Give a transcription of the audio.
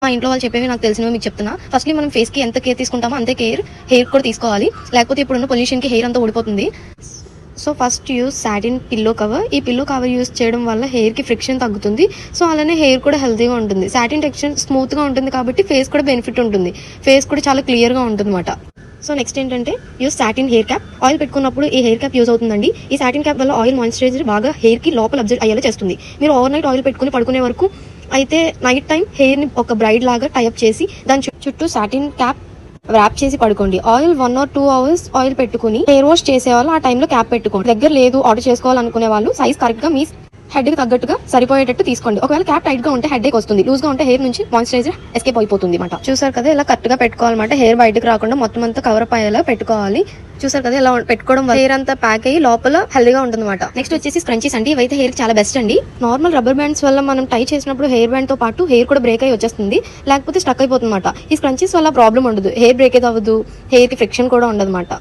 మా ఇంట్లో వాళ్ళు చెప్పేవి నాకు తెలిసినవి మీకు చెప్తున్నా. ఫస్ట్లీ మనం ఫేస్ కి ఎంత కేర్ తీసుకుంటామో అంతే కేర్ హెయిర్ కూడా తీసుకోవాలి, లేకపోతే ఇప్పుడున్న పొల్యూషన్ కి హెయిర్ అంతా ఊడిపోతుంది. So first use satin pillow cover. ఈ పిల్లో కవర్ యూజ్ చేయడం వల్ల హెయిర్ కి ఫ్రిక్షన్ తగ్గుతుంది. సో అలానే హెయిర్ కూడా హెల్తీగా ఉంటుంది. సాటిన్ టెక్స్చర్ స్మూత్ గా ఉంటుంది కాబట్టి ఫేస్ కూడా బెనిఫిట్ ఉంటుంది, ఫేస్ కూడా చాలా క్లియర్ గా ఉంటుంది అన్నమాట. సో నెక్స్ట్ ఏంటంటే use satin hair cap. Oil పెట్టుకున్నప్పుడు ఈ హెయిర్ క్యాప్ యూజ్ అవుతుందండి. ఈ సాటిన్ క్యాప్ వల్ల ఆయిల్ మాయిశ్చరైజర్ బాగా హెయిర్ కి లోపల అబ్జర్వ్ అయ్యేలా చేస్తుంది. మీరు ఓవర్ నైట్ ఆయిల్ పెట్టుకుని పడుకునే వరకు అయితే నైట్ టైం హెయిర్ ని ఒక బ్రైడ్ లాగా టైప్ చేసి దాని చుట్టూ సాటిన్ క్యాప్ ర్యాప్ చేసి పడుకోండి. ఆయిల్ 1 or 2 hours ఆయిల్ పెట్టుకుని హెయిర్ వాష్ చేసేవాళ్ళు ఆ టైంలో క్యాప్ పెట్టుకోండి. దగ్గర లేదు ఆర్డర్ చేసుకోవాలనుకునే వాళ్ళు సైజ్ కరెక్ట్ గా మీ హెడ్ కి తగ్గట్టుగా సరిపోయేటట్టు తీసుకోండి. ఒకవేళ క్యాప్ టైట్ గా ఉంటే హెడ్ ఏక్ వస్తుంది, లూజ్ గా ఉంటే హెయిర్ నుంచి మాయిశ్చరైజర్ ఎస్కేప్ అయిపోతుంది అన్నమాట. చూసారు కదా ఇలా కరెక్ట్ గా పెట్టుకోవాలన్నమాట. హెయిర్ బయటకు రాకుండా మొత్తం అంతా కవర్ అప్ అయ్యేలా పెట్టుకోవాలి. చూసారు కదా ఇలా పెట్టుకోవడం వల్ల హెయిర్ అంతా ప్యాక్ అయ్యి లోపల హెల్దీగా ఉంటుంది అనమాట. నెక్స్ట్ వచ్చేసి స్క్రంచీస్ అండి. ఇవైతే హెయిర్ చాలా బెస్ట్ అండి. నార్మల్ రబ్బర్ బ్యాండ్స్ వల్ల మనం టై చేసినప్పుడు హెయిర్ బ్యాండ్ తో పాటు హెయిర్ కూడా బ్రేక్ అయ్యి వచ్చేస్తుంది, లేకపోతే స్టక్ అయిపోతుంది అనమాట. ఈ స్క్రంచీస్ వల్ల ప్రాబ్లం ఉండదు, హెయిర్ బ్రేక్ అయితే అవ్వదు, హెయిర్ కి ఫ్రిక్షన్ కూడా ఉండదు అనమాట.